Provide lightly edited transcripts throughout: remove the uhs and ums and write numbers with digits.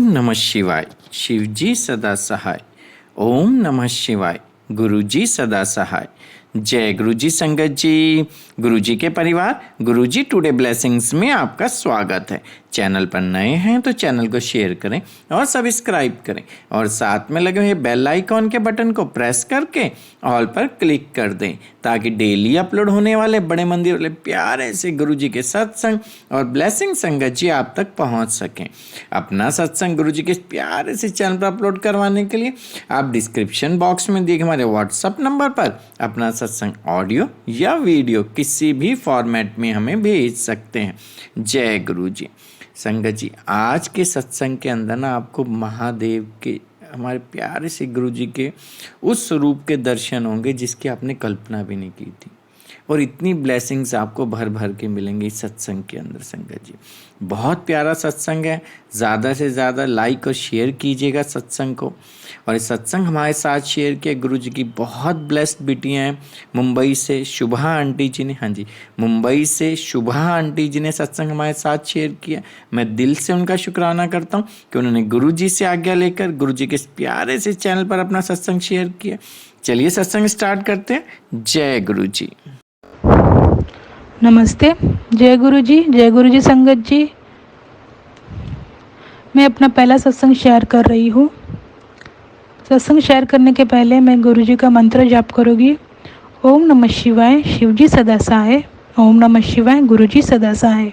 ओम नमः शिवाय। शिवजी सदा सहाय। ओम नमः शिवाय। गुरुजी सदा सहाय। जय गुरुजी संगत जी। गुरुजी के परिवार, गुरुजी टुडे ब्लेसिंग्स में आपका स्वागत है। चैनल पर नए हैं तो चैनल को शेयर करें और सब्सक्राइब करें और साथ में लगे हुए बेल आइकॉन के बटन को प्रेस करके ऑल पर क्लिक कर दें ताकि डेली अपलोड होने वाले बड़े मंदिर वाले प्यारे से गुरुजी के सत्संग और ब्लेसिंग संगत जी आप तक पहुंच सकें। अपना सत्संग गुरुजी के प्यारे से चैनल पर अपलोड करवाने के लिए आप डिस्क्रिप्शन बॉक्स में दिए हमारे व्हाट्सएप नंबर पर अपना सत्संग ऑडियो या वीडियो किसी भी फॉर्मेट में हमें भेज सकते हैं। जय गुरुजी। संगत जी, आज के सत्संग के अंदर ना आपको महादेव के, हमारे प्यारे से गुरुजी के उस स्वरूप के दर्शन होंगे जिसकी आपने कल्पना भी नहीं की थी और इतनी ब्लेसिंग्स आपको भर भर के मिलेंगे इस सत्संग के अंदर। संगत जी, बहुत प्यारा सत्संग है। ज़्यादा से ज़्यादा लाइक और शेयर कीजिएगा सत्संग को। और इस सत्संग हमारे साथ शेयर किया गुरुजी की बहुत ब्लेस्ड बेटियाँ हैं। मुंबई से शुभा आंटी जी ने, हाँ जी, मुंबई से शुभा आंटी जी ने सत्संग हमारे साथ शेयर किया। मैं दिल से उनका शुक्राना करता हूँ कि उन्होंने गुरुजी से आज्ञा लेकर गुरुजी के प्यारे से चैनल पर अपना सत्संग शेयर किया। चलिए सत्संग स्टार्ट करते हैं। जय गुरुजी। नमस्ते। जय गुरुजी संगत जी। मैं अपना पहला सत्संग शेयर कर रही हूँ। सत्संग शेयर करने के पहले मैं गुरुजी का मंत्र जाप करूँगी। ओम नमः शिवाय, शिवजी सदा सहाय। ओम नमः शिवाय, गुरुजी सदा सहाय।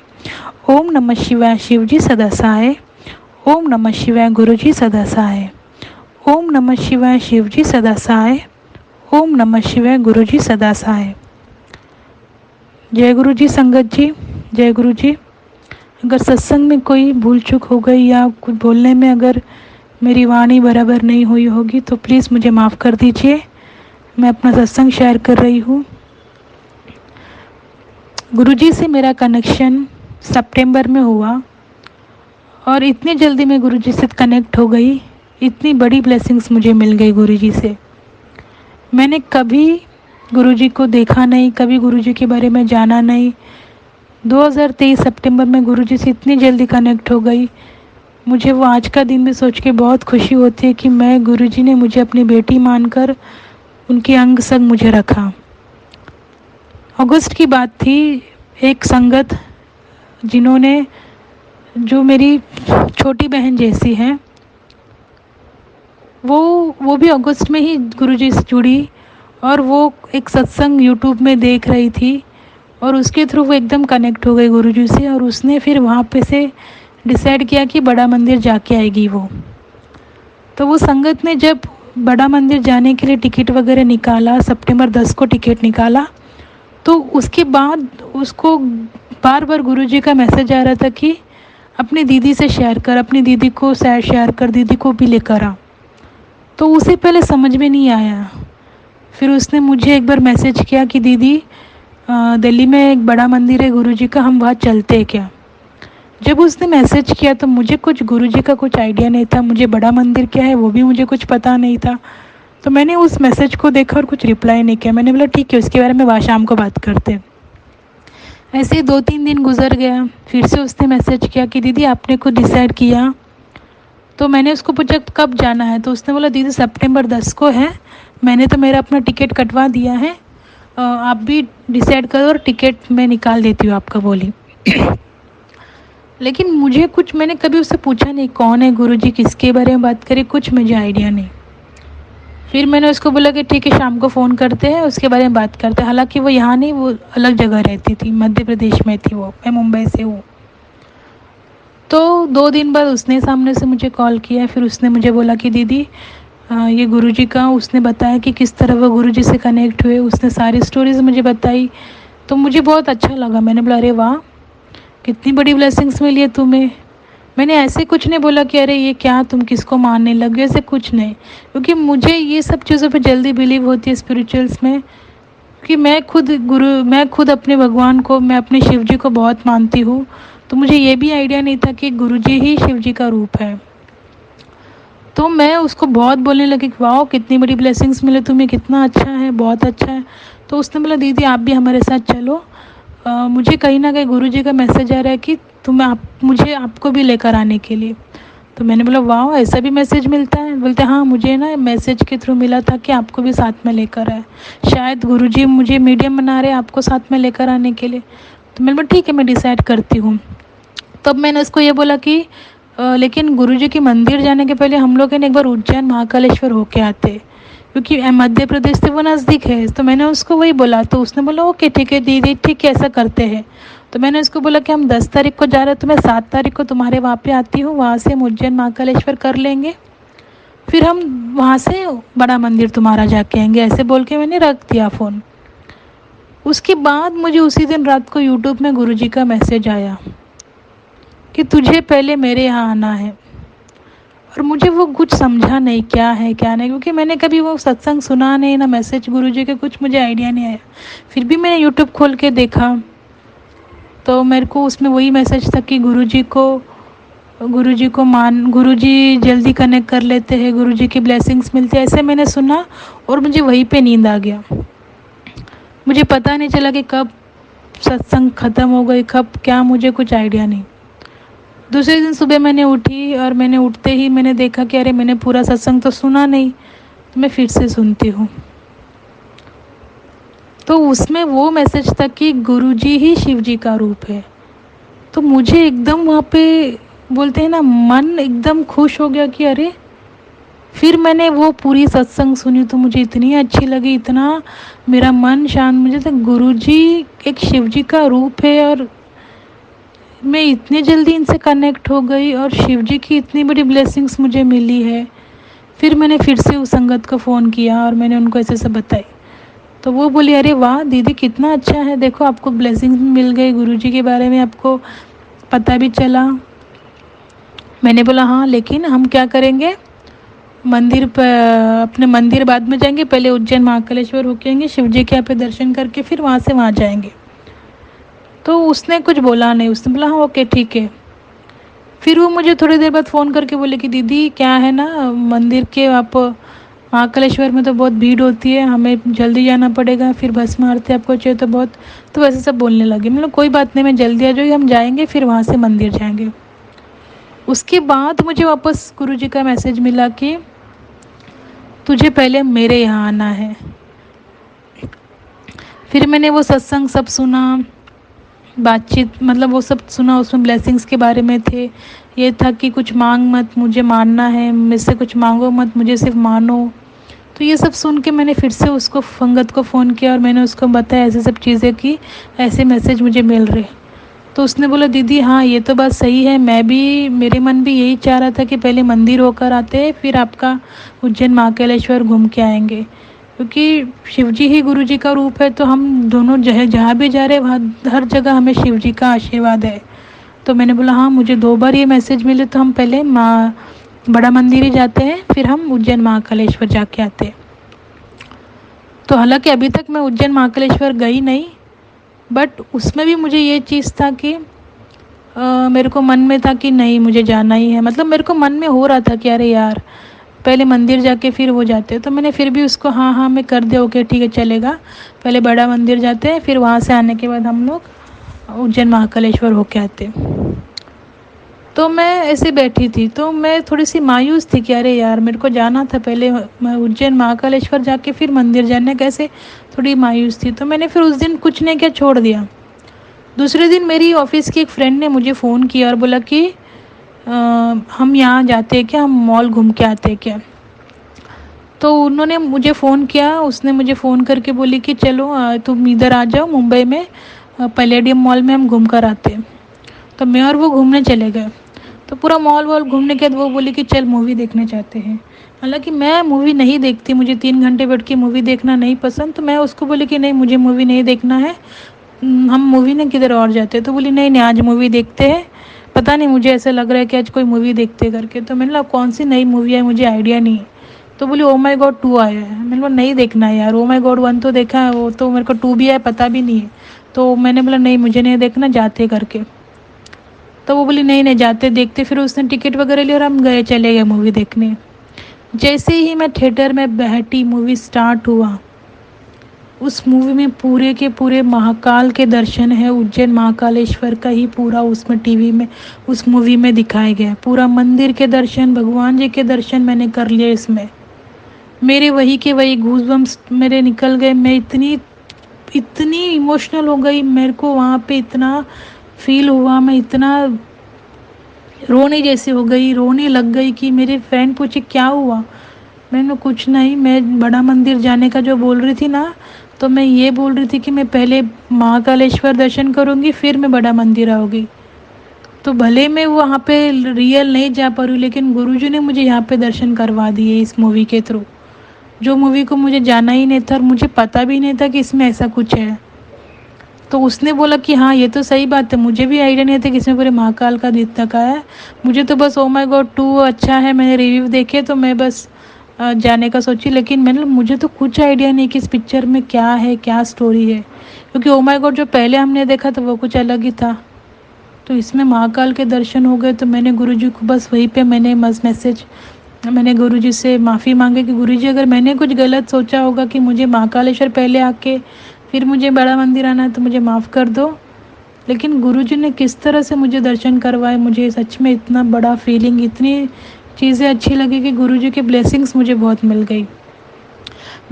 ओम नमः शिवाय, शिवजी सदा सहाय। ओम नमः शिवाय, गुरुजी सदा सहाय। ओम नमः शिवाय, शिवजी सदा सहाय। ओम नमः शिवाय, गुरुजी सदा सहाय। जय गुरुजी संगत जी। जय गुरुजी। अगर सत्संग में कोई भूल चूक हो गई या कुछ बोलने में अगर मेरी वाणी बराबर नहीं हुई होगी तो प्लीज़ मुझे माफ़ कर दीजिए। मैं अपना सत्संग शेयर कर रही हूँ। गुरुजी से मेरा कनेक्शन सितंबर में हुआ और इतनी जल्दी मैं गुरुजी से कनेक्ट हो गई। इतनी बड़ी ब्लेसिंग्स मुझे मिल गई गुरुजी से। मैंने कभी गुरुजी को देखा नहीं, कभी गुरुजी के बारे में जाना नहीं। 2023 सितंबर में गुरुजी से इतनी जल्दी कनेक्ट हो गई। मुझे वो आज का दिन भी सोच के बहुत खुशी होती है कि मैं, गुरुजी ने मुझे अपनी बेटी मानकर उनके अंग संग मुझे रखा। अगस्त की बात थी। एक संगत जिन्होंने, जो मेरी छोटी बहन जैसी है, वो भी अगस्त में ही गुरुजी से जुड़ी और वो एक सत्संग यूट्यूब में देख रही थी और उसके थ्रू वो एकदम कनेक्ट हो गई गुरुजी से। और उसने फिर वहाँ पे से डिसाइड किया कि बड़ा मंदिर जाके आएगी वो। तो वो संगत ने जब बड़ा मंदिर जाने के लिए टिकट वगैरह निकाला, सितंबर 10 को टिकट निकाला, तो उसके बाद उसको बार बार गुरुजी का मैसेज आ रहा था कि अपनी दीदी से शेयर कर, अपनी दीदी को शेयर कर, दीदी को भी लेकर आ। तो उसे पहले समझ में नहीं आया। फिर उसने मुझे एक बार मैसेज किया कि दीदी, दिल्ली में एक बड़ा मंदिर है गुरुजी का, हम वहाँ चलते हैं क्या। जब उसने मैसेज किया तो मुझे कुछ गुरुजी का कुछ आइडिया नहीं था, मुझे बड़ा मंदिर क्या है वो भी मुझे कुछ पता नहीं था। तो मैंने उस मैसेज को देखा और कुछ रिप्लाई नहीं किया। मैंने बोला ठीक है, उसके बारे में वहाँ शाम को बात करते। ऐसे ही 2-3 दिन गुजर गया। फिर से उसने मैसेज किया कि दीदी आपने कुछ डिसाइड किया। तो मैंने उसको पूछा कब जाना है, तो उसने बोला दीदी सितंबर 10 को है, मैंने तो मेरा अपना टिकट कटवा दिया है, आप भी डिसाइड करो और टिकट मैं निकाल देती हूँ आपका, बोली। लेकिन मुझे कुछ, मैंने कभी उससे पूछा नहीं कौन है गुरुजी, किसके बारे में बात करें, कुछ मुझे आइडिया नहीं। फिर मैंने उसको बोला कि ठीक है शाम को फ़ोन करते हैं, उसके बारे में बात करते हैं। हालांकि वो यहाँ नहीं, वो अलग जगह रहती थी, मध्य प्रदेश में थी वो, मैं मुंबई से हूँ। तो 2 दिन बाद उसने सामने से मुझे कॉल किया। फिर उसने मुझे बोला कि दीदी ये गुरुजी का, उसने बताया कि किस तरह वो गुरुजी से कनेक्ट हुए, उसने सारी स्टोरीज़ मुझे बताई। तो मुझे बहुत अच्छा लगा। मैंने बोला अरे वाह, कितनी बड़ी ब्लेसिंग्स मिली है तुम्हें। मैंने ऐसे कुछ नहीं बोला कि अरे ये क्या तुम किसको मानने लगे, ऐसे कुछ नहीं, क्योंकि मुझे ये सब चीज़ों पे जल्दी बिलीव होती है स्पिरिचुअल्स में। कि मैं खुद अपने भगवान को, मैं अपने शिव जी को बहुत मानती हूँ। तो मुझे ये भी आइडिया नहीं था कि गुरुजी ही शिव जी का रूप है। तो मैं उसको बहुत बोलने लगी वाह कितनी बड़ी ब्लेसिंग्स मिले तुम्हें, कितना अच्छा है, बहुत अच्छा है। तो उसने बोला दीदी आप भी हमारे साथ चलो, मुझे कहीं ना कहीं गुरुजी का मैसेज आ रहा है कि मुझे आपको भी लेकर आने के लिए। तो मैंने बोला वाह, ऐसा भी मैसेज मिलता है? बोलते हाँ, मुझे ना मैसेज के थ्रू मिला था कि आपको भी साथ में लेकर आए, शायद गुरुजी मुझे मीडियम बना रहे आपको साथ में लेकर आने के लिए। तो मैंने बोला ठीक है, मैं डिसाइड करती हूँ। तब मैंने उसको ये बोला कि लेकिन गुरुजी के मंदिर जाने के पहले हम लोग है ना एक बार उज्जैन महाकालेश्वर होके आते, क्योंकि मध्य प्रदेश से वो नज़दीक है। तो मैंने उसको वही बोला, तो उसने बोला ओके ठीक है दीदी, ठीक है ऐसा करते हैं। तो मैंने उसको बोला कि हम 10 तारीख को जा रहे हैं, तो मैं 7 तारीख को तुम्हारे वहाँ पे आती हूँ, वहाँ से हम उज्जैन महाकालेश्वर कर लेंगे, फिर हम वहाँ से बड़ा मंदिर तुम्हारा जाके आएंगे। ऐसे बोल के मैंने रख दिया फ़ोन। उसके बाद मुझे उसी दिन रात को यूट्यूब में गुरुजी का मैसेज आया कि तुझे पहले मेरे यहाँ आना है। और मुझे वो कुछ समझा नहीं क्या है क्या नहीं, क्योंकि मैंने कभी वो सत्संग सुना नहीं, ना मैसेज गुरुजी के, कुछ मुझे आइडिया नहीं आया। फिर भी मैंने यूट्यूब खोल के देखा तो मेरे को उसमें वही मैसेज था कि गुरुजी जल्दी कनेक्ट कर लेते हैं, गुरुजी की ब्लेसिंग्स मिलते हैं, ऐसे मैंने सुना। और मुझे वहीं पे नींद आ गया। मुझे पता नहीं चला कि कब सत्संग ख़त्म हो गई, कब क्या, मुझे कुछ आइडिया नहीं। दूसरे दिन सुबह मैंने उठी और मैंने उठते ही मैंने देखा कि अरे मैंने पूरा सत्संग तो सुना नहीं, तो मैं फिर से सुनती हूँ। तो उसमें वो मैसेज था कि गुरुजी ही शिव जी का रूप है। तो मुझे एकदम वहाँ पे बोलते हैं ना, मन एकदम खुश हो गया कि अरे, फिर मैंने वो पूरी सत्संग सुनी तो मुझे इतनी अच्छी लगी, इतना मेरा मन शांत। मुझे तो गुरुजी एक शिव जी का रूप है और मैं इतनी जल्दी इनसे कनेक्ट हो गई और शिव जी की इतनी बड़ी ब्लेसिंग्स मुझे मिली है। फिर मैंने फिर से उस संगत को फ़ोन किया और मैंने उनको ऐसे सब बताई। तो वो बोली अरे वाह दीदी, कितना अच्छा है, देखो आपको ब्लेसिंग्स मिल गई, गुरुजी के बारे में आपको पता भी चला। मैंने बोला हाँ, लेकिन हम क्या करेंगे, मंदिर पर अपने मंदिर बाद में जाएंगे, पहले उज्जैन महाकालेश्वर होके आएंगे, शिव जी के यहाँ पे दर्शन करके फिर वहाँ से वहाँ जाएंगे। तो उसने कुछ बोला नहीं, उसने बोला हाँ ओके ठीक है। फिर वो मुझे थोड़ी देर बाद फ़ोन करके बोले कि दीदी क्या है ना, मंदिर के आप महाकालेश्वर में तो बहुत भीड़ होती है, हमें जल्दी जाना पड़ेगा, फिर भस्म आरती आपको चाहिए तो बहुत, तो वैसे सब बोलने लगे। मतलब कोई बात नहीं, मैं जल्दी आ जाऊँगी, हम जाएंगे फिर वहाँ से मंदिर जाएंगे। उसके बाद मुझे वापस गुरुजी का मैसेज मिला कि तुझे पहले मेरे यहाँ आना है। फिर मैंने वो सत्संग सब सुना, बातचीत मतलब वो सब सुना, उसमें ब्लेसिंग्स के बारे में थे। ये था कि कुछ मांग मत, मुझे मानना है, मुझसे कुछ मांगो मत, मुझे सिर्फ मानो। तो ये सब सुन के मैंने फिर से उसको संगत को फ़ोन किया और मैंने उसको बताया ऐसे सब चीज़ें कि ऐसे मैसेज मुझे मिल रहे। तो उसने बोला दीदी हाँ ये तो बात सही है, मैं भी, मेरे मन भी यही चाह रहा था कि पहले मंदिर होकर आते हैं फिर आपका उज्जैन महाकालेश्वर घूम के आएंगे, क्योंकि शिवजी ही गुरुजी का रूप है। तो हम दोनों जहाँ भी जा रहे हैं वहाँ हर जगह हमें शिवजी का आशीर्वाद है। तो मैंने बोला हाँ, मुझे 2 बार ये मैसेज मिले, तो हम पहले बड़ा मंदिर ही जाते हैं, फिर हम उज्जैन महाकालेश्वर जाके आते हैं। तो हालांकि अभी तक मैं उज्जैन महाकालेश्वर गई नहीं, बट उसमें भी मुझे ये चीज़ था कि मेरे को मन में था कि नहीं मुझे जाना ही है। मतलब मेरे को मन में हो रहा था कि अरे यार पहले मंदिर जाके फिर वो जाते हैं। तो मैंने फिर भी उसको हाँ हाँ मैं कर दे, ओके ठीक है चलेगा, पहले बड़ा मंदिर जाते हैं, फिर वहाँ से आने के बाद हम लोग उज्जैन महाकालेश्वर होके आते हैं। तो मैं ऐसे बैठी थी तो मैं थोड़ी सी मायूस थी कि अरे यार मेरे को जाना था पहले मैं उज्जैन महाकालेश्वर जाके फिर मंदिर जाने, कैसे थोड़ी मायूस थी। तो मैंने फिर उस दिन कुछ नहीं किया, छोड़ दिया। दूसरे दिन मेरी ऑफिस की एक फ्रेंड ने मुझे फ़ोन किया और बोला कि हम यहाँ जाते हैं क्या, हम मॉल घूम के आते हैं क्या। तो उन्होंने मुझे फ़ोन किया, उसने मुझे फ़ोन करके बोली कि चलो तुम इधर आ जाओ मुंबई में, पैलेडियम मॉल में हम घूम कर आते हैं। तो मैं और वो घूमने चले गए। तो पूरा मॉल वॉल घूमने के बाद वो बोली कि चल मूवी देखने जाते हैं। हालांकि मैं मूवी नहीं देखती, मुझे 3 घंटे बैठ के मूवी देखना नहीं पसंद। तो मैं उसको बोली कि नहीं मुझे मूवी नहीं देखना है, हम मूवी ना किधर और जाते हैं। तो बोली नहीं नहीं आज मूवी देखते हैं, पता नहीं मुझे ऐसा लग रहा है कि आज कोई मूवी देखते करके। तो मैंने बोला कौन सी नई मूवी है, मुझे आइडिया नहीं है। तो बोली ओ माई गॉड 2 आया है। मैंने बोला नहीं देखना है यार, ओ माई गॉड 1 तो देखा है, वो तो मेरे को 2 भी है पता भी नहीं है। तो मैंने बोला नहीं मुझे नहीं देखना, जाते करके। तो वो बोली नहीं नहीं जाते देखते। फिर उसने टिकट वगैरह ली और हम गए, चले गए मूवी देखने। जैसे ही मैं थिएटर में बैठी, मूवी स्टार्ट हुआ, उस मूवी में पूरे के पूरे महाकाल के दर्शन है, उज्जैन महाकालेश्वर का ही पूरा उसमें टीवी में उस मूवी में दिखाया गया है। पूरा मंदिर के दर्शन, भगवान जी के दर्शन मैंने कर लिए इसमें। मेरे वही के वही गूज़बम्स मेरे निकल गए। मैं इतनी इतनी इमोशनल हो गई, मेरे को वहाँ पे इतना फील हुआ, मैं इतना रोने जैसे हो गई, रोने लग गई कि मेरे फ्रेंड पूछे क्या हुआ। मैंने कुछ नहीं, मैं बड़ा मंदिर जाने का जो बोल रही थी ना, तो मैं ये बोल रही थी कि मैं पहले महाकालेश्वर दर्शन करूँगी फिर मैं बड़ा मंदिर आऊँगी। तो भले मैं वहाँ पे रियल नहीं जा पा रही हूँ, लेकिन गुरुजी ने मुझे यहाँ पे दर्शन करवा दिए इस मूवी के थ्रू। जो मूवी को मुझे जाना ही नहीं था और मुझे पता भी नहीं था कि इसमें ऐसा कुछ है। तो उसने बोला कि हाँ ये तो सही बात है, मुझे भी आइडिया नहीं था कि इसमें पूरे महाकाल का जितना का है। मुझे तो बस ओ माय गॉड 2 अच्छा है, मैंने रिव्यू देखे तो मैं बस जाने का सोची, लेकिन मुझे तो कुछ आइडिया नहीं कि इस पिक्चर में क्या है, क्या स्टोरी है, क्योंकि ओ माय गॉड जो पहले हमने देखा था वो कुछ अलग ही था। तो इसमें महाकाल के दर्शन हो गए, तो मैंने गुरुजी को बस वहीं पे मैंने गुरुजी से माफ़ी मांगी कि गुरुजी अगर मैंने कुछ गलत सोचा होगा कि मुझे महाकालेश्वर पहले आके फिर मुझे बड़ा मंदिर आना है तो मुझे माफ़ कर दो। लेकिन गुरुजी ने किस तरह से मुझे दर्शन करवाए, मुझे सच में इतना बड़ा फीलिंग, इतनी चीज़ें अच्छी लगी कि गुरुजी के ब्लेसिंग्स मुझे बहुत मिल गई।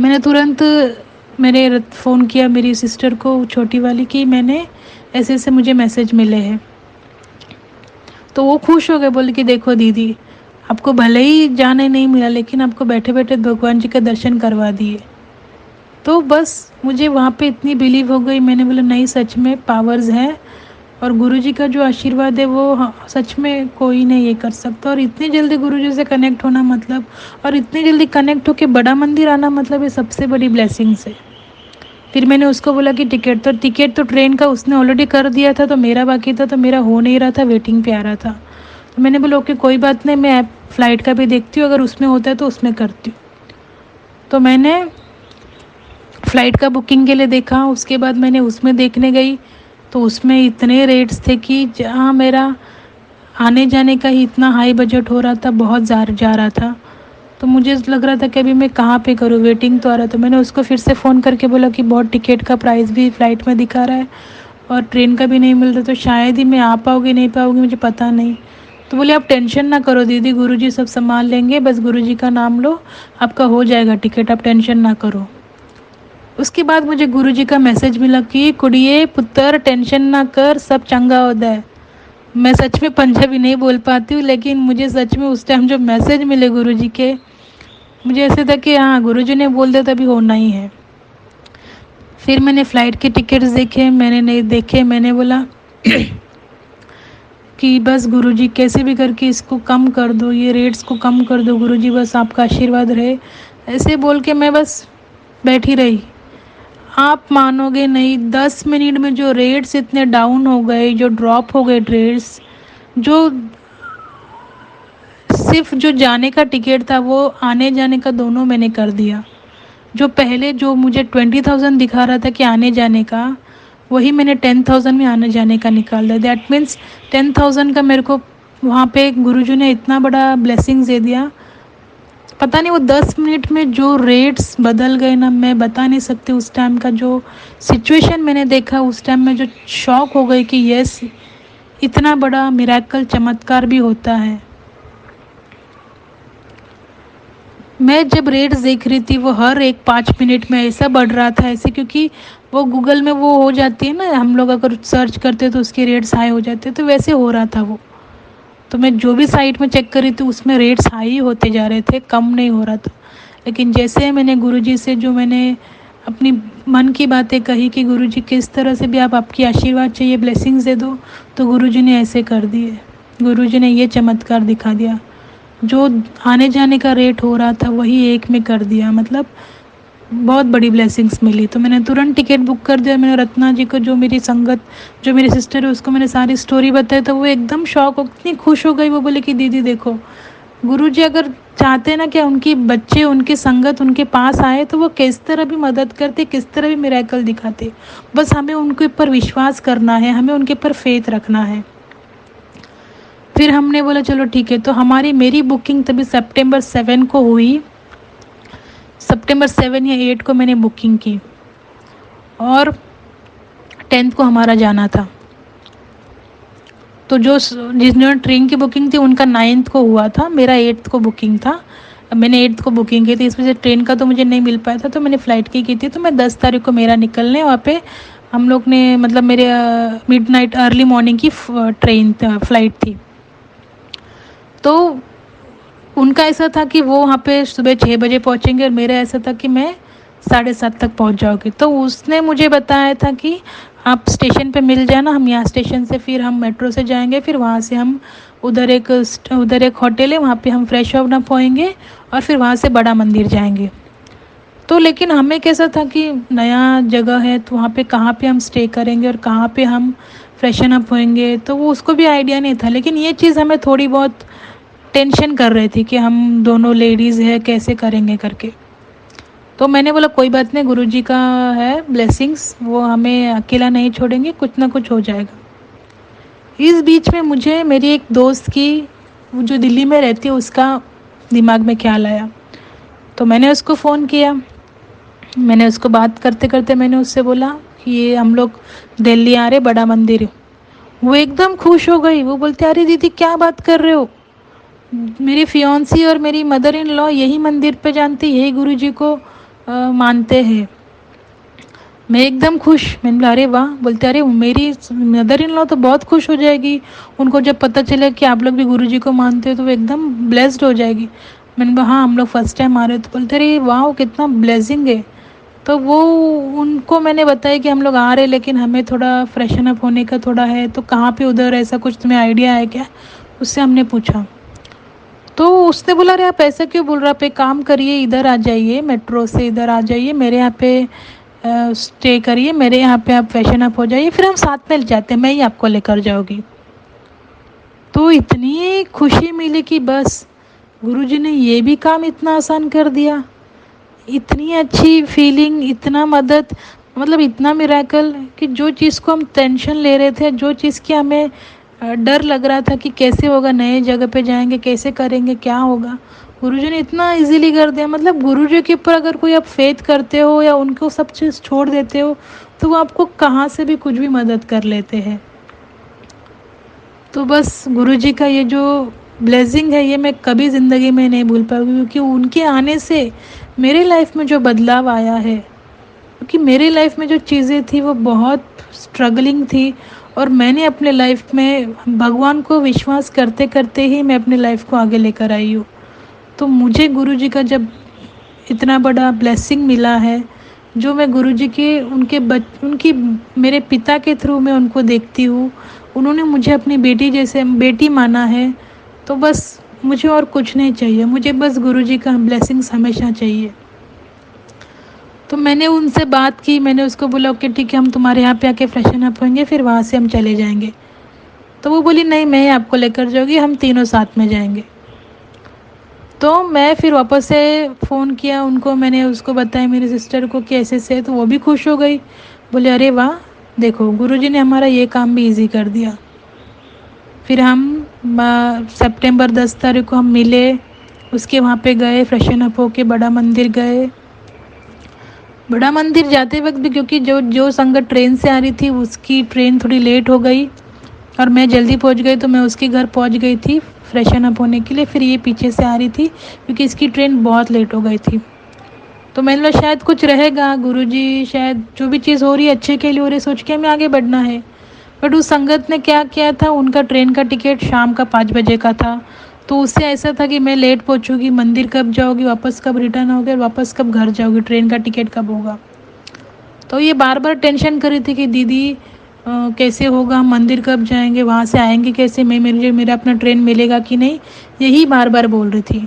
मैंने तुरंत मेरे फ़ोन किया मेरी सिस्टर को, छोटी वाली, कि मैंने ऐसे ऐसे मुझे मैसेज मिले हैं। तो वो खुश हो गए, बोले कि देखो दीदी, आपको भले ही जाने नहीं मिला लेकिन आपको बैठे बैठे भगवान जी का दर्शन करवा दिए। तो बस मुझे वहाँ पे इतनी बिलीव हो गई, मैंने बोला नहीं सच में पावर्स हैं और गुरुजी का जो आशीर्वाद है वो सच में कोई नहीं ये कर सकता। और इतनी जल्दी गुरुजी से कनेक्ट होना मतलब, और इतनी जल्दी कनेक्ट होके बड़ा मंदिर आना मतलब, ये सबसे बड़ी ब्लेसिंग्स है। फिर मैंने उसको बोला कि टिकट तो ट्रेन का उसने ऑलरेडी कर दिया था, तो मेरा बाकी था, तो मेरा हो नहीं रहा था, वेटिंग पे आ रहा था। तो मैंने बोला ओके कोई बात नहीं, मैं ऐप फ़्लाइट का भी देखती हूँ, अगर उसमें होता है तो उसमें करती हूँ। तो मैंने फ़्लाइट का बुकिंग के लिए देखा, उसके बाद मैंने उसमें देखने गई तो उसमें इतने रेट्स थे कि जहाँ मेरा आने जाने का ही इतना हाई बजट हो रहा था, बहुत जा रहा था, तो मुझे लग रहा था कि अभी मैं कहाँ पे करूँ, वेटिंग तो आ रहा था। मैंने उसको फिर से फ़ोन करके बोला कि बहुत टिकट का प्राइस भी फ़्लाइट में दिखा रहा है और ट्रेन का भी नहीं मिल रहा, तो शायद ही मैं आ पाऊँगी नहीं पाऊँगी, मुझे पता नहीं। तो बोले आप टेंशन ना करो दीदी, गुरुजी सब संभाल लेंगे, बस गुरुजी का नाम लो, आपका हो जाएगा टिकट, आप टेंशन ना करो। उसके बाद मुझे गुरुजी का मैसेज मिला कि कुड़िए पुत्र टेंशन ना कर, सब चंगा होता है। मैं सच में पंजाबी नहीं बोल पाती हूँ, लेकिन मुझे सच में उस टाइम जो मैसेज मिले गुरुजी के, मुझे ऐसे था कि हाँ गुरुजी ने बोल दिया तभी होना ही है। फिर मैंने फ़्लाइट के टिकट्स देखे, मैंने नहीं देखे, मैंने बोला कि बस गुरुजी कैसे भी करके इसको कम कर दो, ये रेट्स को कम कर दो गुरुजी, बस आपका आशीर्वाद रहे। ऐसे बोल के मैं बस बैठी रही। आप मानोगे नहीं, 10 मिनट में जो रेट्स इतने डाउन हो गए, जो ड्रॉप हो गए रेट्स, जो सिर्फ जो जाने का टिकट था वो आने जाने का दोनों मैंने कर दिया। जो पहले जो मुझे 20,000 दिखा रहा था कि आने जाने का, वही मैंने 10,000 में आने जाने का निकाल दिया। दैट मीन्स 10,000 का मेरे को वहाँ पे गुरुजी ने इतना बड़ा ब्लेसिंग्स दे दिया। पता नहीं वो 10 मिनट में जो रेट्स बदल गए ना, मैं बता नहीं सकती। उस टाइम का जो सिचुएशन मैंने देखा, उस टाइम में जो शॉक हो गई कि यस, इतना बड़ा मिरेकल चमत्कार भी होता है। मैं जब रेट्स देख रही थी वो हर एक 5 मिनट में ऐसा बढ़ रहा था ऐसे, क्योंकि वो गूगल में वो हो जाती है ना, हम लोग अगर सर्च करते हैं तो उसके रेट्स हाई हो जाते हैं, तो वैसे हो रहा था वो। तो मैं जो भी साइट में चेक कर रही थी उसमें रेट्स हाई होते जा रहे थे, कम नहीं हो रहा था। लेकिन जैसे मैंने गुरुजी से जो मैंने अपनी मन की बातें कही कि गुरुजी किस तरह से भी आप, आपकी आशीर्वाद चाहिए, ब्लेसिंग्स दे दो, तो गुरुजी ने ऐसे कर दिए। गुरुजी ने ये चमत्कार दिखा दिया, जो आने जाने का रेट हो रहा था वही एक में कर दिया। मतलब बहुत बड़ी ब्लेसिंग्स मिली। तो मैंने तुरंत टिकट बुक कर दिया। मैंने रत्ना जी को, जो मेरी संगत, जो मेरी सिस्टर है, उसको मैंने सारी स्टोरी बताई, तो वो एकदम शॉक हो, इतनी खुश हो गई। वो बोले कि दीदी देखो, गुरुजी अगर चाहते ना कि उनकी बच्चे, उनकी संगत उनके पास आए, तो वो किस तरह भी मदद करते, किस तरह भी मिरेकल दिखाते। बस हमें उनके ऊपर विश्वास करना है, हमें उनके ऊपर फेथ रखना है। फिर हमने बोला चलो ठीक है। तो मेरी बुकिंग तभी सितंबर 7 को हुई। सितंबर 7 या 8 को मैंने बुकिंग की। और 10th को हमारा जाना था। तो जिसने ट्रेन की बुकिंग थी उनका 9th को हुआ था, मेरा 8th को बुकिंग था। मैंने 8th को बुकिंग की थी, इस वजह से ट्रेन का तो मुझे नहीं मिल पाया था, तो मैंने फ़्लाइट की थी। तो मैं 10 तारीख को मेरा निकलने वहाँ पे हम लोग ने मतलब मेरे मिडनाइट अर्ली मॉर्निंग की फ़्लाइट थी। तो उनका ऐसा था कि वो वहाँ पे सुबह 6 बजे पहुँचेंगे और मेरा ऐसा था कि मैं 7:30 तक पहुँच जाऊँगी। तो उसने मुझे बताया था कि आप स्टेशन पे मिल जाना, हम यहाँ स्टेशन से फिर हम मेट्रो से जाएंगे, फिर वहाँ से हम उधर एक होटल है, वहाँ पे हम फ्रेश अप होएंगे और फिर वहाँ से बड़ा मंदिर जाएंगे। तो लेकिन हमें कैसा था कि नया जगह है, तो वहाँ पे कहाँ पे हम स्टे करेंगे और कहाँ पे हम फ्रेशन अप होएंगे, तो वो उसको भी आइडिया नहीं था। लेकिन ये चीज़ हमें थोड़ी बहुत टेंशन कर रही थी कि हम दोनों लेडीज़ है, कैसे करेंगे करके। तो मैंने बोला कोई बात नहीं, गुरुजी का है ब्लेसिंग्स, वो हमें अकेला नहीं छोड़ेंगे, कुछ ना कुछ हो जाएगा। इस बीच में मुझे मेरी एक दोस्त की, वो जो दिल्ली में रहती है, उसका दिमाग में ख्याल आया। तो मैंने उसको फ़ोन किया, मैंने उसको बात करते करते मैंने उससे बोला कि ये हम लोग दिल्ली आ रहे, बड़ा मंदिर। वो एकदम खुश हो गई, वो बोलते अरे दीदी क्या बात कर रहे हो, मेरी फियांसी और मेरी मदर इन लॉ यही मंदिर पे जानती, यही गुरुजी को मानते हैं। मैं एकदम खुश, मैंने बोला अरे वाह। बोलते अरे मेरी मदर इन लॉ तो बहुत खुश हो जाएगी, उनको जब पता चले कि आप लोग भी गुरुजी को मानते हो तो वो एकदम ब्लेस्ड हो जाएगी। मैंने बोला हाँ हम लोग फर्स्ट टाइम आ रहे हो। तो बोलते अरे वाह कितना ब्लेसिंग है। तो वो उनको मैंने बताया कि हम लोग आ रहे हैं, लेकिन हमें थोड़ा फ्रेशन अप होने का थोड़ा है, तो कहाँ पे उधर ऐसा कुछ तुम्हें आइडिया है क्या, उससे हमने पूछा। तो उसने बोला अरे आप ऐसा क्यों बोल रहे, आप एक काम करिए, इधर आ जाइए, मेट्रो से इधर आ जाइए, मेरे यहाँ पे स्टे करिए, मेरे यहाँ पे आप फैशन अप हो जाइए, फिर हम साथ में जाते हैं, मैं ही आपको लेकर जाऊँगी। तो इतनी खुशी मिली कि बस गुरुजी ने ये भी काम इतना आसान कर दिया। इतनी अच्छी फीलिंग, इतना मदद, मतलब इतना मिरेकल कि जो चीज़ को हम टेंशन ले रहे थे, जो चीज़ की हमें डर लग रहा था कि कैसे होगा, नए जगह पे जाएंगे कैसे करेंगे क्या होगा, गुरुजी ने इतना इजीली कर दिया। मतलब गुरुजी के ऊपर अगर कोई आप फेथ करते हो या उनको सब चीज़ छोड़ देते हो, तो वो आपको कहाँ से भी कुछ भी मदद कर लेते हैं। तो बस गुरुजी का ये जो ब्लेसिंग है, ये मैं कभी ज़िंदगी में नहीं भूल पाऊँगी, क्योंकि उनके आने से मेरे लाइफ में जो बदलाव आया है, क्योंकि मेरे लाइफ में जो चीज़ें थी वो बहुत स्ट्रगलिंग थी, और मैंने अपने लाइफ में भगवान को विश्वास करते करते ही मैं अपने लाइफ को आगे लेकर आई हूँ। तो मुझे गुरुजी का जब इतना बड़ा ब्लेसिंग मिला है, जो मैं गुरुजी के उनकी मेरे पिता के थ्रू मैं उनको देखती हूँ, उन्होंने मुझे अपनी बेटी जैसे बेटी माना है। तो बस मुझे और कुछ नहीं चाहिए, मुझे बस गुरुजी का ब्लेसिंग्स हमेशा चाहिए। तो मैंने उनसे बात की, मैंने उसको बोला ओके ठीक है, हम तुम्हारे यहाँ पे आके फ्रेशन अप होंगे, फिर वहाँ से हम चले जाएंगे। तो वो बोली नहीं मैं आपको लेकर जाऊँगी, हम तीनों साथ में जाएंगे। तो मैं फिर वापस से फ़ोन किया उनको, मैंने उसको बताया मेरी सिस्टर को कि ऐसे से, तो वो भी खुश हो गई, बोले अरे वाह देखो गुरुजी ने हमारा ये काम भी इजी कर दिया। फिर हम सितंबर 10 तारीख को हम मिले, उसके वहाँ पे गए, फ्रेशन अप होके बड़ा मंदिर गए। बड़ा मंदिर जाते वक्त भी क्योंकि जो जो संगत ट्रेन से आ रही थी उसकी ट्रेन थोड़ी लेट हो गई और मैं जल्दी पहुंच गई, तो मैं उसके घर पहुंच गई थी फ्रेशन अप होने के लिए। फिर ये पीछे से आ रही थी क्योंकि इसकी ट्रेन बहुत लेट हो गई थी। तो मैंने बोला शायद कुछ रहेगा, गुरुजी शायद जो भी चीज़ हो रही है अच्छे के लिए हो रही है, सोच के हमें आगे बढ़ना है। बट उस संगत ने क्या किया था, उनका ट्रेन का टिकट शाम का 5 बजे का था, तो उससे ऐसा था कि मैं लेट पहुंचूंगी, मंदिर कब जाओगी, वापस कब रिटर्न होगी, और वापस कब घर जाओगी, ट्रेन का टिकट कब होगा। तो ये बार बार टेंशन कर रही थी कि दीदी कैसे होगा, मंदिर कब जाएंगे, वहाँ से आएंगे कैसे, मेरा अपना ट्रेन मिलेगा कि नहीं, यही बार बार बोल रही थी।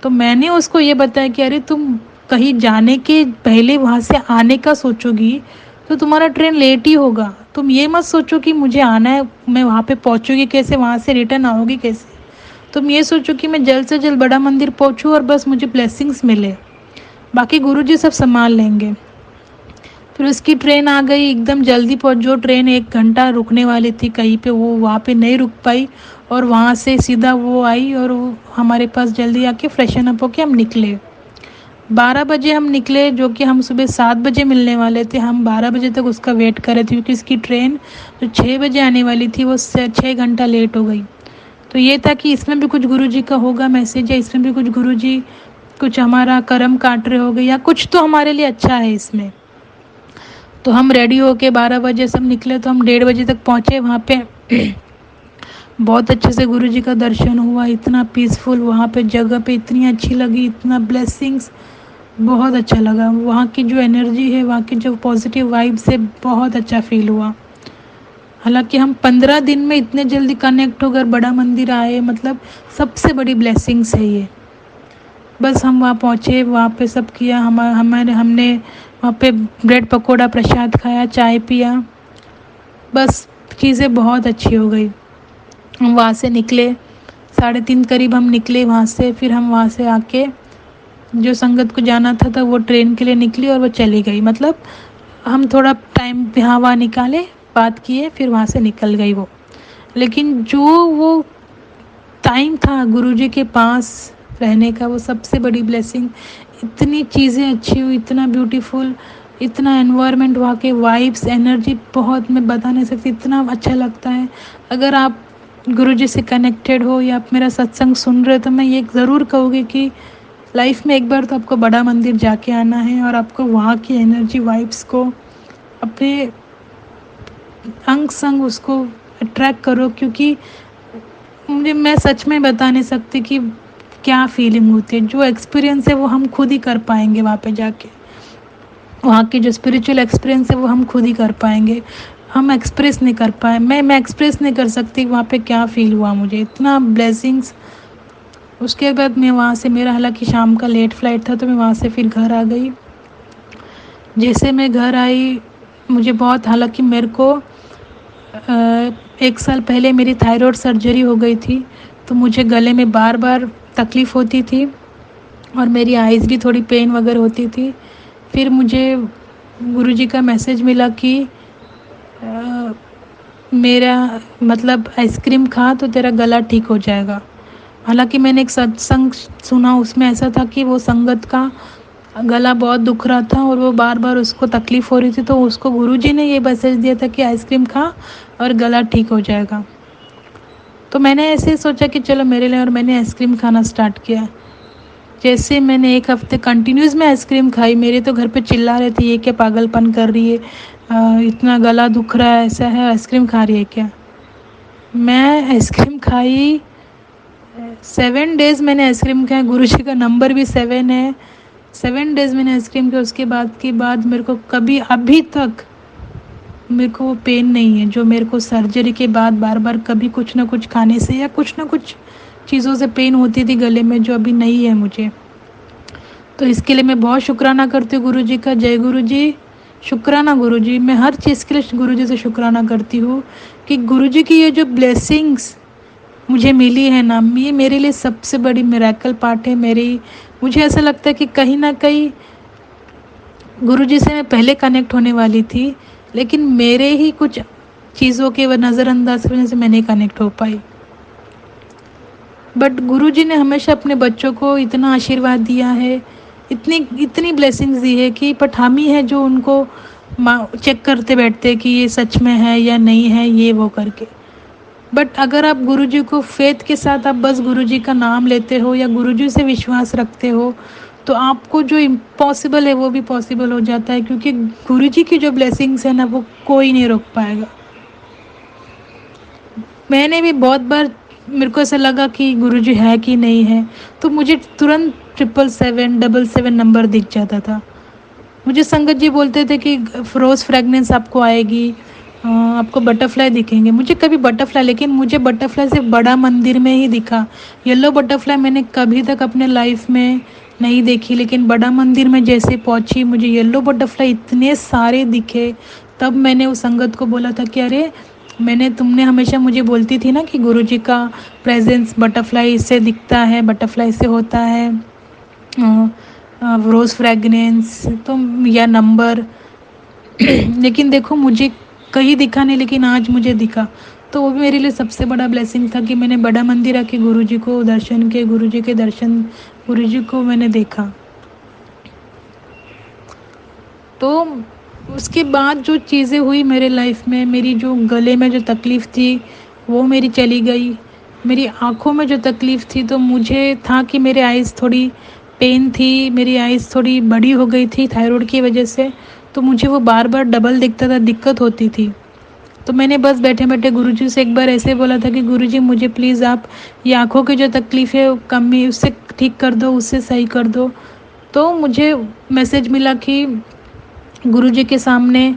तो मैंने उसको ये बताया कि अरे तुम कहीं जाने के पहले वहाँ से आने का सोचोगी तो तुम्हारा ट्रेन लेट ही होगा। तुम ये मत सोचो कि मुझे आना है, मैं वहाँ पे पहुँचूगी कैसे, वहाँ से रिटर्न आओगी कैसे। तुम ये सोचो कि मैं जल्द से जल्द बड़ा मंदिर पहुँचूँ और बस मुझे ब्लेसिंग्स मिले, बाकी गुरुजी सब संभाल लेंगे। फिर उसकी ट्रेन आ गई, एकदम जल्दी पहुँच, जो ट्रेन 1 घंटा रुकने वाली थी कहीं पे वो वहाँ पे नहीं रुक पाई, और वहाँ से सीधा वो आई और वो हमारे पास जल्दी आके फ्रेशन अप होके हम निकले। 12 बजे हम निकले, जो कि हम सुबह 7 बजे मिलने वाले थे। हम 12 बजे तक उसका वेट कर रहे थे क्योंकि उसकी ट्रेन जो 6 बजे आने वाली थी वो 6 घंटा लेट हो गई। तो ये था कि इसमें भी कुछ गुरुजी का होगा मैसेज, या इसमें भी कुछ गुरुजी कुछ हमारा कर्म काट रहे होगे, या कुछ तो हमारे लिए अच्छा है इसमें। तो हम रेडी होके 12 बजे सब निकले, तो हम 1:30 बजे तक पहुँचे वहाँ पे। बहुत अच्छे से गुरुजी का दर्शन हुआ, इतना पीसफुल वहाँ पे जगह पे, इतनी अच्छी लगी, इतना ब्लेसिंग्स, बहुत अच्छा लगा। वहाँ की जो एनर्जी है, वहाँ की जो पॉजिटिव वाइब्स है, बहुत अच्छा फील हुआ। हालांकि हम 15 दिन में इतने जल्दी कनेक्ट होकर बड़ा मंदिर आए, मतलब सबसे बड़ी ब्लेसिंग्स है ये। बस हम वहाँ पहुँचे, वहाँ पे सब किया, हमने वहाँ पे ब्रेड पकोड़ा प्रसाद खाया, चाय पिया, बस चीज़ें बहुत अच्छी हो गई। हम वहाँ से निकले 3:30 करीब हम निकले वहाँ से। फिर हम वहाँ से आके जो संगत को जाना था वो ट्रेन के लिए निकली और वो चली गई। मतलब हम थोड़ा टाइम यहाँ वहाँ निकाले, बात किए, फिर वहाँ से निकल गई वो। लेकिन जो वो टाइम था गुरुजी के पास रहने का, वो सबसे बड़ी ब्लेसिंग। इतनी चीज़ें अच्छी हुई, इतना ब्यूटीफुल, इतना एनवायरनमेंट, वहाँ के वाइब्स, एनर्जी, बहुत मैं बता नहीं सकती, इतना अच्छा लगता है। अगर आप गुरुजी से कनेक्टेड हो या आप मेरा सत्संग सुन रहे हो, तो मैं ये ज़रूर कहूँगी कि लाइफ में एक बार तो आपको बड़ा मंदिर जाके आना है, और आपको वहाँ की एनर्जी वाइब्स को अपने अंग संग उसको अट्रैक्ट करो। क्योंकि मैं सच में बता नहीं सकती कि क्या फीलिंग होती है। जो एक्सपीरियंस है वो हम खुद ही कर पाएंगे वहाँ पे जाके। वहाँ की जो स्पिरिचुअल एक्सपीरियंस है वो हम खुद ही कर पाएंगे। हम एक्सप्रेस नहीं कर पाए, मैं एक्सप्रेस नहीं कर सकती वहाँ पे क्या फ़ील हुआ मुझे, इतना ब्लेसिंग्स। उसके बाद मैं वहाँ से, मेरा हालांकि शाम का लेट फ्लाइट था, तो मैं वहाँ से फिर घर आ गई। जैसे मैं घर आई, मुझे बहुत, हालांकि मेरे को 1 साल पहले मेरी थायराइड सर्जरी हो गई थी, तो मुझे गले में बार बार तकलीफ़ होती थी और मेरी आइज़ भी थोड़ी पेन वगैरह होती थी। फिर मुझे गुरुजी का मैसेज मिला कि मेरा मतलब आइसक्रीम खा तो तेरा गला ठीक हो जाएगा। हालांकि मैंने एक सत्संग सुना, उसमें ऐसा था कि वो संगत का गला बहुत दुख रहा था और वो बार बार उसको तकलीफ़ हो रही थी, तो उसको गुरुजी ने ये मैसेज दिया था कि आइसक्रीम खा और गला ठीक हो जाएगा। तो मैंने ऐसे सोचा कि चलो मेरे लिए, और मैंने आइसक्रीम खाना स्टार्ट किया। जैसे मैंने 1 हफ्ते कंटिन्यूस में आइसक्रीम खाई, मेरे तो घर पे चिल्ला रहे थे, ये क्या पागलपन कर रही है, इतना गला दुख रहा है, ऐसा है, आइसक्रीम खा रही है क्या। मैं आइसक्रीम खाई, 7 डेज़ मैंने आइसक्रीम खाया, गुरुजी का नंबर भी 7 है। 7 डेज़ मैंने आइसक्रीम खाया। उसके बाद मेरे को कभी अभी तक मेरे को वो पेन नहीं है जो मेरे को सर्जरी के बाद बार बार कभी कुछ ना कुछ खाने से या कुछ ना कुछ चीज़ों से पेन होती थी गले में, जो अभी नहीं है मुझे। तो इसके लिए मैं बहुत शुक्राना करती हूँ गुरुजी का। जय गुरुजी, शुक्राना गुरुजी। मैं हर चीज़ के लिए गुरुजी से शुक्राना करती हूँ कि गुरुजी की ये जो ब्लेसिंग्स मुझे मिली है ना, ये मेरे लिए सबसे बड़ी मिरेकल पार्ट है मेरी। मुझे ऐसा लगता है कि कहीं ना कहीं गुरुजी से मैं पहले कनेक्ट होने वाली थी, लेकिन मेरे ही कुछ चीज़ों के नज़रअंदाज की वजह से मैं नहीं कनेक्ट हो पाई। बट गुरुजी ने हमेशा अपने बच्चों को इतना आशीर्वाद दिया है, इतनी इतनी ब्लेसिंग्स दी है कि बट हम ही है जो उनको चेक करते बैठते हैं कि ये सच में है या नहीं है, ये वो करके। बट अगर आप गुरुजी को फेथ के साथ आप बस गुरुजी का नाम लेते हो या गुरुजी से विश्वास रखते हो, तो आपको जो इम्पॉसिबल है वो भी पॉसिबल हो जाता है। क्योंकि गुरुजी की जो ब्लेसिंग्स है ना, वो कोई नहीं रोक पाएगा। मैंने भी बहुत बार, मेरे को ऐसा लगा कि गुरुजी है कि नहीं है, तो मुझे तुरंत 777 नंबर दिख जाता था। मुझे संगत जी बोलते थे कि रोज़ फ्रेगनेंस आपको आएगी, आपको बटरफ्लाई दिखेंगे। मुझे कभी बटरफ्लाई, लेकिन मुझे बटरफ्लाई सिर्फ बड़ा मंदिर में ही दिखा। येलो बटरफ्लाई मैंने कभी तक अपने लाइफ में नहीं देखी, लेकिन बड़ा मंदिर में जैसे पहुंची मुझे येलो बटरफ्लाई इतने सारे दिखे। तब मैंने उस संगत को बोला था कि अरे, तुमने हमेशा मुझे बोलती थी ना कि गुरुजी का प्रेजेंस बटरफ्लाई से दिखता है, बटरफ्लाई से होता है, रोज़ फ्रेगनेंस तो या नंबर। लेकिन देखो मुझे कहीं दिखा नहीं, लेकिन आज मुझे दिखा। तो वो भी मेरे लिए सबसे बड़ा ब्लेसिंग था कि मैंने बड़ा मंदिर आके गुरुजी को दर्शन किए, गुरुजी के दर्शन, गुरुजी को मैंने देखा। तो उसके बाद जो चीज़ें हुई मेरे लाइफ में, मेरी जो गले में जो तकलीफ़ थी वो मेरी चली गई। मेरी आँखों में जो तकलीफ़ थी तो मुझे था कि मेरे आइज़ थोड़ी पेन थी, मेरी आइज़ थोड़ी बड़ी हो गई थी थायराइड की वजह से, तो मुझे वो बार-बार डबल दिखता था, दिक्कत होती थी। तो मैंने बस बैठे-बैठे गुरुजी से एक बार ऐसे बोला था कि गुरुजी मुझे प्लीज़ आप ये आँखों की जो तकलीफ़ है कमी उससे ठीक कर दो, उससे सही कर दो। तो मुझे मैसेज मिला कि गुरुजी के सामने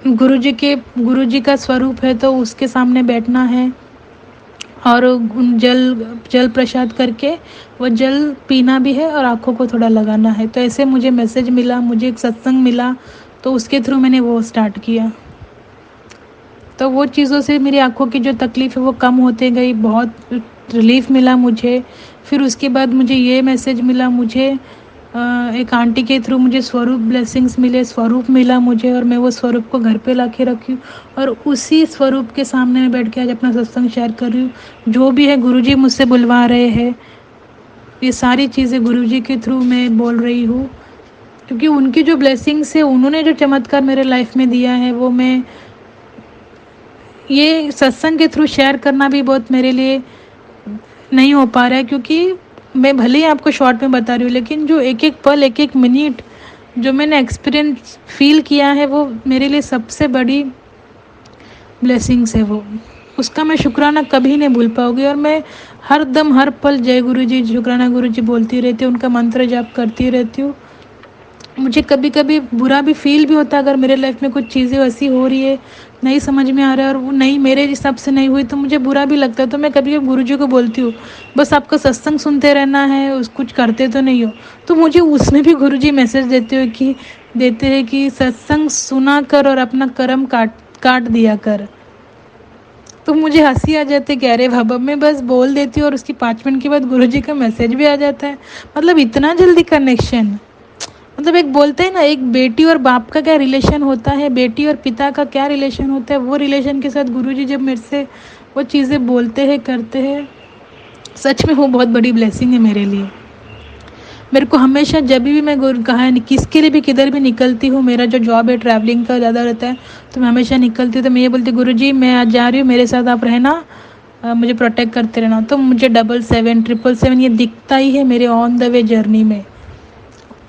गुरुजी का स्वरूप है तो उसके सामने बैठना है और जल जल प्रसाद करके वो जल पीना भी है और आँखों को थोड़ा लगाना है। तो ऐसे मुझे मैसेज मिला, मुझे एक सत्संग मिला, तो उसके थ्रू मैंने वो स्टार्ट किया। तो वो चीज़ों से मेरी आँखों की जो तकलीफ़ है वो कम होते गई, बहुत रिलीफ़ मिला मुझे। फिर उसके बाद मुझे ये मैसेज मिला, मुझे एक आंटी के थ्रू मुझे स्वरूप ब्लेसिंग्स मिले, स्वरूप मिला मुझे और मैं वो स्वरूप को घर पे लाके रखी हूँ और उसी स्वरूप के सामने मैं बैठ के आज अपना सत्संग शेयर कर रही हूँ। जो भी है गुरुजी मुझसे बुलवा रहे हैं, ये सारी चीज़ें गुरुजी के थ्रू मैं बोल रही हूँ, क्योंकि उनकी जो ब्लेसिंग्स है, उन्होंने जो चमत्कार मेरे लाइफ में दिया है वो मैं ये सत्संग के थ्रू शेयर करना भी बहुत मेरे लिए नहीं हो पा रहा है, क्योंकि मैं भले ही आपको शॉर्ट में बता रही हूँ, लेकिन जो एक एक पल, एक एक मिनट जो मैंने एक्सपीरियंस फील किया है वो मेरे लिए सबसे बड़ी ब्लेसिंग्स है। वो उसका मैं शुक्राना कभी नहीं भूल पाऊँगी और मैं हर दम हर पल जय गुरु जी, शुक्राना गुरु जी बोलती रहती हूँ, उनका मंत्र जाप करती रहती हूँ। मुझे कभी कभी बुरा भी फील भी होता है अगर मेरे लाइफ में कुछ चीज़ें ऐसी हो रही है, नहीं समझ में आ रहा है और वो नहीं मेरे हिसाब से नहीं हुई, तो मुझे बुरा भी लगता है। तो मैं कभी कभी गुरुजी को बोलती हूँ बस आपका सत्संग सुनते रहना है, उस कुछ करते तो नहीं हो। तो मुझे उसमें भी गुरुजी मैसेज देते हैं कि सत्संग सुना कर और अपना कर्म काट काट दिया कर। तो मुझे हंसी आ जाती है कि अरे बाबा, मैं बस बोल देती हूँ और उसकी 5 मिनट के बाद गुरुजी का मैसेज भी आ जाता है। मतलब इतना जल्दी कनेक्शन, मतलब एक बोलते हैं ना, एक बेटी और बाप का क्या रिलेशन होता है, बेटी और पिता का क्या रिलेशन होता है, वो रिलेशन के साथ गुरुजी जब मेरे से वो चीज़ें बोलते हैं, करते हैं, सच में वो बहुत बड़ी ब्लेसिंग है मेरे लिए। मेरे को हमेशा जब भी मैं कहा किसके लिए भी किधर भी निकलती हूँ, मेरा जो जॉब है ट्रैवलिंग का ज़्यादा रहता है, तो मैं हमेशा निकलती हूँ तो मैं ये बोलती गुरुजी मैं आज जा रही हूँ, मेरे साथ आप रहना, मुझे प्रोटेक्ट करते रहना। तो मुझे 77 777 ये दिखता ही है मेरे ऑन द वे जर्नी में।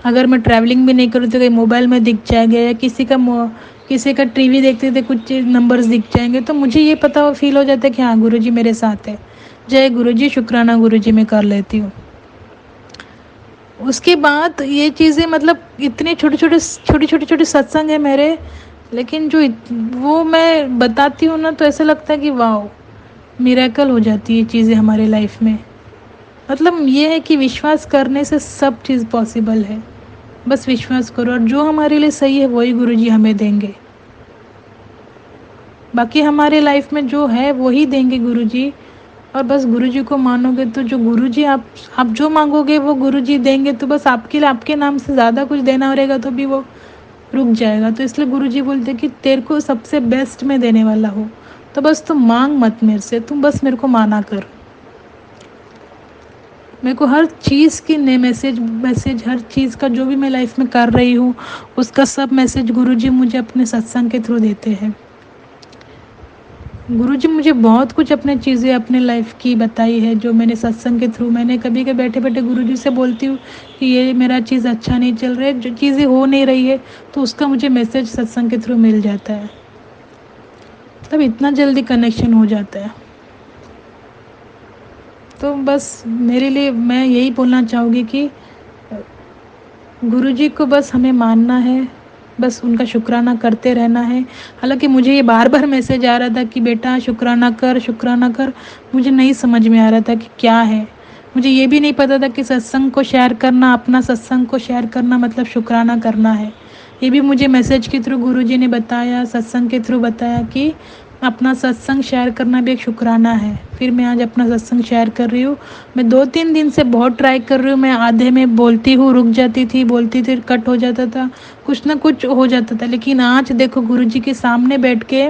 अगर मैं ट्रैवलिंग भी नहीं करूँ तो कहीं मोबाइल में दिख जाएगा या किसी का टीवी देखते थे कुछ नंबर्स दिख जाएंगे, तो मुझे ये पता फील हो जाता है कि हाँ गुरुजी मेरे साथ है। जय गुरुजी, शुक्राना गुरुजी मैं कर लेती हूँ। उसके बाद ये चीज़ें, मतलब इतने छोटे छोटे सत्संग है मेरे, लेकिन वो मैं बताती हूँ ना तो ऐसा लगता है कि वाह, मिरेकल हो जाती है चीज़ें हमारे लाइफ में। मतलब ये है कि विश्वास करने से सब चीज़ पॉसिबल है, बस विश्वास करो और जो हमारे लिए सही है वही गुरुजी हमें देंगे। बाकी हमारे लाइफ में जो है वही देंगे गुरुजी, और बस गुरुजी को मानोगे तो जो गुरुजी आप जो मांगोगे वो गुरुजी देंगे। तो बस आपके लिए आपके नाम से ज़्यादा कुछ देना रहेगा तो भी वो रुक जाएगा। तो इसलिए गुरुजी बोलते कि तेरे को सबसे बेस्ट में देने वाला हो, तो बस तुम मांग मत मेरे से, तुम बस मेरे को माना कर। मेरे को हर चीज़ की नए मैसेज हर चीज़ का जो भी मैं लाइफ में कर रही हूँ उसका सब मैसेज गुरुजी मुझे अपने सत्संग के थ्रू देते हैं। गुरुजी मुझे बहुत कुछ अपने चीज़ें अपने लाइफ की बताई है जो मैंने सत्संग के थ्रू, मैंने कभी कभी बैठे बैठे गुरुजी से बोलती हूँ कि ये मेरा चीज़ अच्छा नहीं चल रहा है, जो चीज़ें हो नहीं रही है, तो उसका मुझे मैसेज सत्संग के थ्रू मिल जाता है। तब इतना जल्दी कनेक्शन हो जाता है। तो बस मेरे लिए मैं यही बोलना चाहूँगी कि गुरुजी को बस हमें मानना है, बस उनका शुक्राना करते रहना है। हालांकि मुझे ये बार बार मैसेज आ रहा था कि बेटा शुक्राना कर, मुझे नहीं समझ में आ रहा था कि क्या है। मुझे ये भी नहीं पता था कि सत्संग को शेयर करना, अपना सत्संग को शेयर करना मतलब शुक्राना करना है। ये भी मुझे मैसेज के थ्रू गुरुजी ने बताया, सत्संग के थ्रू बताया कि अपना सत्संग शेयर करना भी एक शुक्राना है। फिर मैं आज अपना सत्संग शेयर कर रही हूँ। मैं 2-3 दिन से बहुत ट्राई कर रही हूँ, मैं आधे में बोलती हूँ, रुक जाती थी, बोलती थी, कट हो जाता था, कुछ ना कुछ हो जाता था। लेकिन आज देखो गुरुजी के सामने बैठ के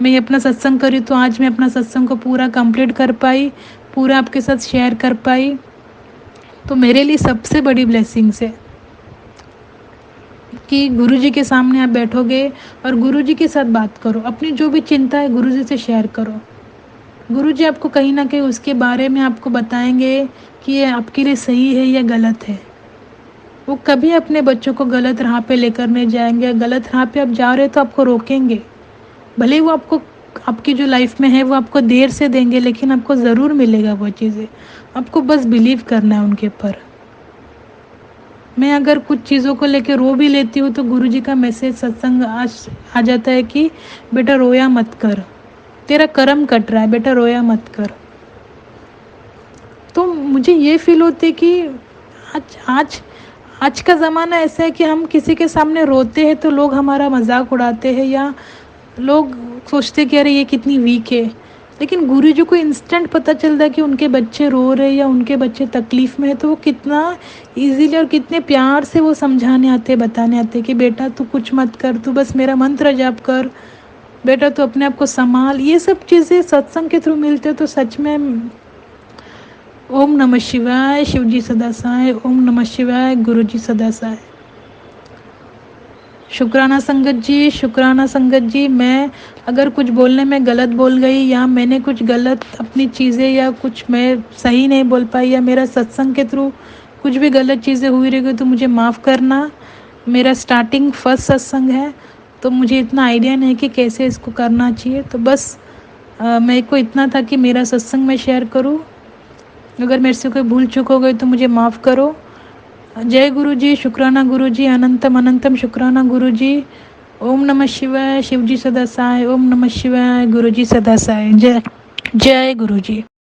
मैं ये अपना सत्संग करी, तो आज मैं अपना सत्संग को पूरा कंप्लीट कर पाई, पूरा आपके साथ शेयर कर पाई। तो मेरे लिए सबसे बड़ी ब्लेसिंग्स है कि गुरुजी के सामने आप बैठोगे और गुरुजी के साथ बात करो, अपनी जो भी चिंता है गुरुजी से शेयर करो। गुरुजी आपको कहीं ना कहीं उसके बारे में आपको बताएंगे कि ये आपके लिए सही है या गलत है। वो कभी अपने बच्चों को गलत राह पे लेकर नहीं जाएंगे। गलत राह पे आप जा रहे हो तो आपको रोकेंगे, भले वो आपको आपकी जो लाइफ में है वो आपको देर से देंगे, लेकिन आपको ज़रूर मिलेगा वो चीज़ें। आपको बस बिलीव करना है उनके ऊपर। मैं अगर कुछ चीज़ों को लेकर रो भी लेती हूँ तो गुरुजी का मैसेज सत्संग आ जाता है कि बेटा रोया मत कर, तेरा कर्म कट रहा है, बेटा रोया मत कर। तो मुझे ये फील होती है कि आज आज आज का ज़माना ऐसा है कि हम किसी के सामने रोते हैं तो लोग हमारा मजाक उड़ाते हैं या लोग सोचते कि अरे ये कितनी वीक है। लेकिन गुरुजी को इंस्टेंट पता चलता है कि उनके बच्चे रो रहे या उनके बच्चे तकलीफ़ में है, तो वो कितना इजीली और कितने प्यार से वो समझाने आते, बताने आते कि बेटा तू कुछ मत कर, तू बस मेरा मंत्र जाप कर, बेटा तू अपने आप को संभाल। ये सब चीज़ें सत्संग के थ्रू मिलते तो सच में ओम नमः शिवाय, शिवजी सदा सहाय, ओम नमः शिवाय, गुरुजी सदा सहाय। शुक्राना संगत जी, शुक्राना संगत जी। मैं अगर कुछ बोलने में गलत बोल गई या मैंने कुछ गलत अपनी चीज़ें या कुछ मैं सही नहीं बोल पाई या मेरा सत्संग के थ्रू कुछ भी गलत चीज़ें हुई रही तो मुझे माफ़ करना। मेरा स्टार्टिंग फर्स्ट सत्संग है तो मुझे इतना आइडिया नहीं कि कैसे इसको करना चाहिए, तो बस मेरे को इतना था कि मेरा सत्संग मैं शेयर करूँ। अगर मेरे से कोई भूल चूक हो गई तो मुझे माफ़ करो। जय गुरु जी, शुक्राना गुरु जी, अनंतम अनंतम शुक्राना गुरु जी। ओम नमः शिवाय, शिवजी सदा सहाय, ओम नमः शिवाय, गुरु जी सदा सहाय। जय जय गुरु जी।